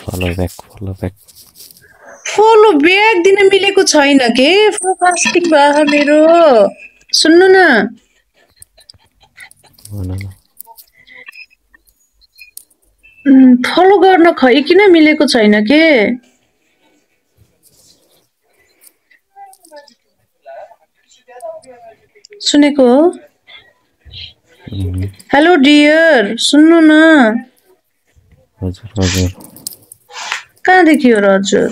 Follow back. Follow bag दिन मिलेको छैन के फास्टिङ भयो मेरो सुन्नु न फलो गर्न खै किन मिलेको छैन के सुनेको हो हेलो डियर सुन्नु न हजुर कहाँदेखि हो र हजुर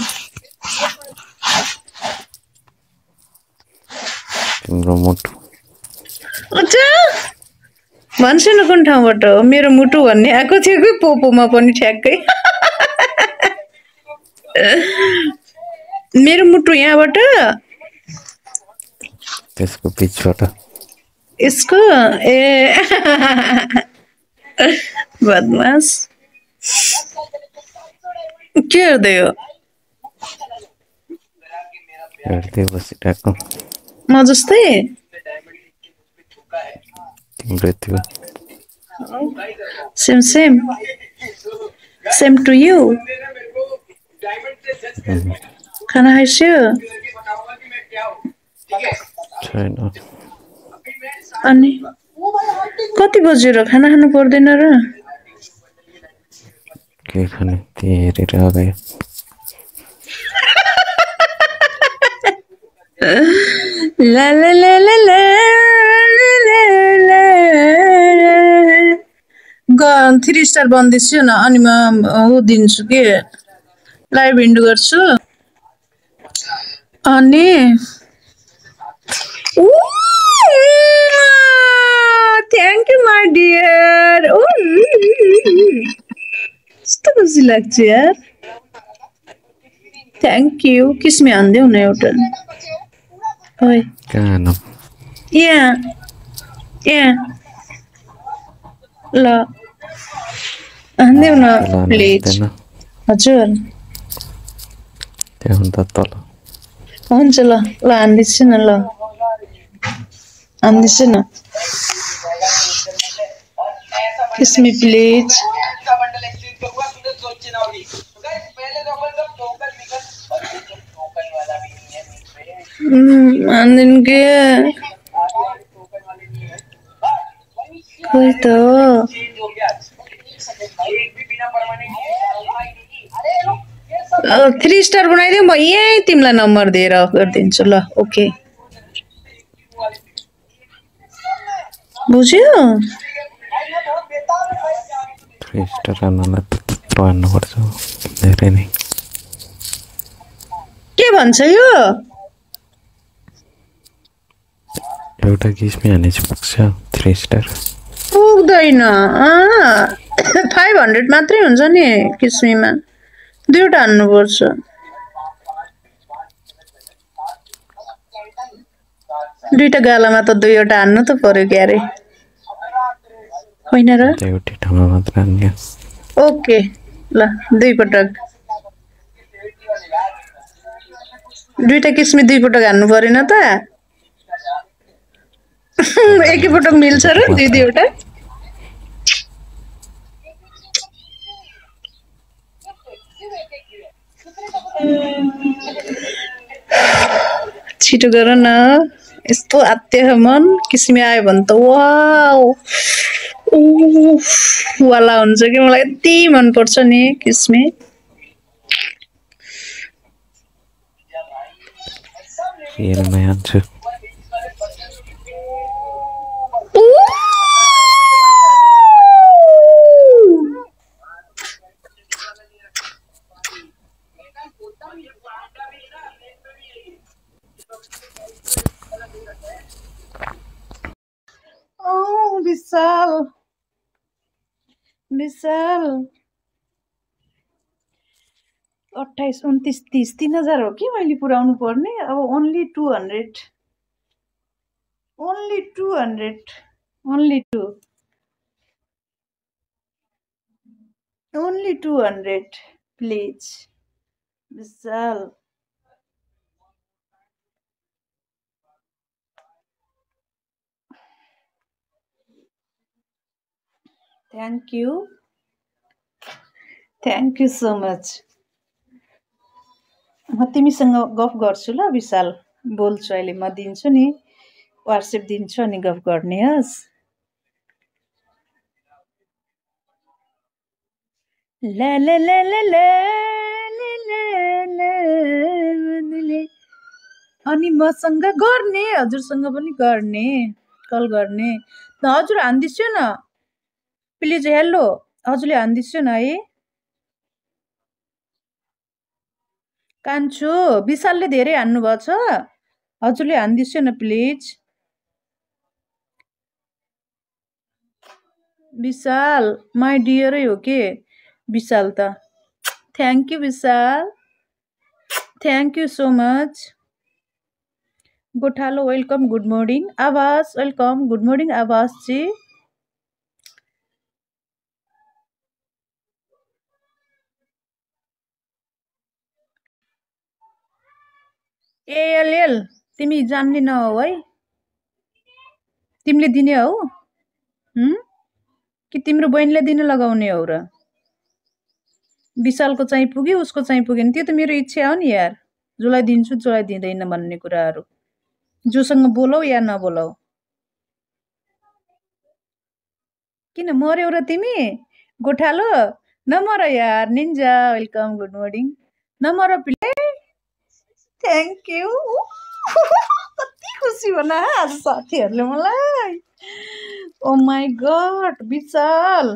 तिम्रो मुटु अच्छा भन्छु न कुन ठाउँबाट हो मेरो मुटु भन्ने आएको थियो कि पोपोमा पनि ठ्याक्कै मेरो मुटु यहाँबाट त्यसको पिछबाट यसको ए बदमास के हेर्दै हो हेर्दै बसिरहेको म जस्तै तिम्रो त्यो सेम टु यु खाना खाइस्यो छैन अनि कति बजेर खाना खानु पर्दैन र के खाने त्यही हेरेर अगायो ला ला ला ला ला ला 3 स्टार बन्दैछु न अनि म दिन्छु के लाइभ इन्ड गर्छु अनि थ्याङ्क यू माई डियर कस्तो खुसी लाग्छ यार थ्याङ्क यू किसमे हान्देऊ न एउटा ओइ कहाँ न यहाँ ल हान्देऊ न प्लिज हजुर त्यहाँ तल हुन्छ ल हान्दैछु न ल हान्दैछु न किसमी प्लिज हान्दिनु के खोइ त 3 स्टार बनाइदिउँ म यही तिमीलाई नम्बर दिएर गरिदिन्छु ल ओके बुझ्यो 3 स्टार भन्नुपर्छ धेरै नै के भन्छ यो एउटा किसमी हानेपछि पुग्छ 3 स्टार पुग्दैन 500 मात्रै हुन्छ नि किस्मीमा दुईवटा हान्नुपर्छ दुईटा गालामा त दुईवटा हान्नु त पर्यो क्यारे होइन र एउटै ठाउँमा मात्र हान्ने ओके ल दुई पटक दुईटा किस्मी दुई पटक हान्नु परेन त एकै पटक मिल्छ र दुई दुईवटा छिटो गर न यस्तो आत्य मन किसिमी आयो भने त वाउ वाला हुन्छ कि मलाई यति मन पर्छ नि किस्मी रियलमै हान्छु विशाल 28, 29, 30 3,000 हो कि मैले पुऱ्याउनु पर्ने अब only 200 only 200 please Vishal thank you so much. म तिमीसँग गफ गर्छु ल विशाल, बोल्छु अहिले, म दिन्छु नि व्हाट्सएप दिन्छु अनि गफ गर्ने हस्। ला ला ला ला ला ला ला ला ला। अनि मसँग गर्ने, हजुरसँग पनि गर्ने, कल गर्ने। हजुर हान्दिन्छु न प्लिज, हेलो हजुरले हान्दिन्छु न है। कान्छु विशालले धेरै हान्नु भएको छ, हजुरले हान्दिन्छु न प्लिज। विशाल माई डियरै हो के विशाल त। Thank you Vishal, thank you so much. गोठालो वेलकम, गुड मर्निङ। आवाज वेलकम, गुड मर्निङ आवाज जी। एएलएल तिमी जान्ने नहौ है, तिमीले दिने हौ कि तिम्रो बहिनीले दिन लगाउने हो र? विशालको चाहिँ पुग्यो, उसको चाहिँ पुगेन, त्यो त मेरो इच्छा हो नि यार, जसलाई दिन्छु जसलाई दिँदैन भन्ने कुराहरू। जोसँग बोलौ या नबोलौ। किन मर्यौ र तिमी गोठालो? नमर यार। Ninja welcome, good morning. नमर प्लिज, थ्याङ्क यू। कति खुसी भन आज साथीहरूले मलाई। Oh my god Vishal,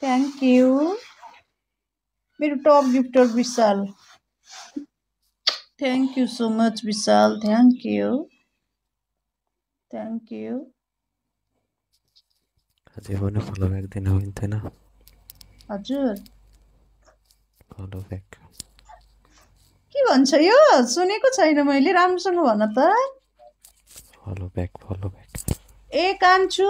thank you मेरो top gifter Vishal. Thank you so much Vishal, thank you. अझै पनि फलो ब्याक दिन हुन्थेन? हजुर फलो ब्याक के भन्छ यो? सुनेको छैन मैले, राम्रोसँग भन त। फलो ब्याक ए कान्छु,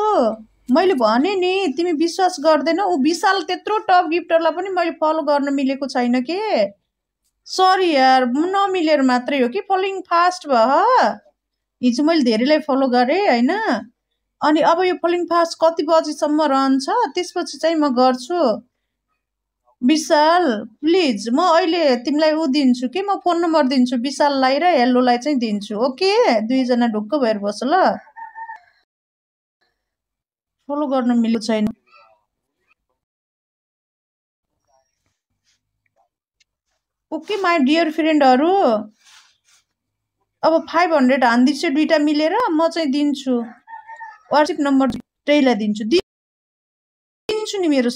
मैले भने नि तिमी विश्वास गर्दैनौ। ऊ विशाल त्यत्रो टप गिफ्टरलाई पनि मैले फलो गर्न मिलेको छैन के। सरी यार, नमिलेर मात्रै हो कि। फलोइङ फास्ट भयो। हिजो मैले धेरैलाई फलो गरेँ होइन, अनि अब यो फलोइङ फास्ट कति बजीसम्म रहन्छ, त्यसपछि चाहिँ म गर्छु। विशाल प्लिज, म अहिले तिमीलाई ऊ दिन्छु कि, म फोन नम्बर दिन्छु विशाललाई र हेल्लोलाई चाहिँ दिन्छु। ओके, दुईजना ढुक्क भएर बस ल। फलो गर्न मिलेको छैन। ओके माई डियर फ्रेन्डहरू, अब 500 हान्दिन्छु दुईटा मिलेर, म चाहिँ दिन्छु व्हाट्सएप नम्बर त्यहीलाई दिन्छु नि मेरो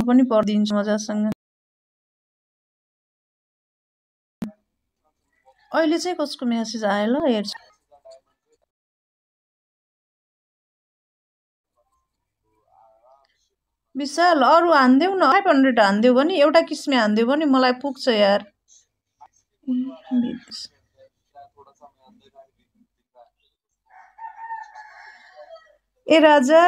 पनि पर्दिन्छु मजासँग। अहिले चाहिँ कसको मेसेज आयो ल हेर्छु। विशाल अरू हान्देऊ न, 500 हान्देऊ भने, एउटा किसिमे हान्देऊ भने मलाई पुग्छ यार। ए राजा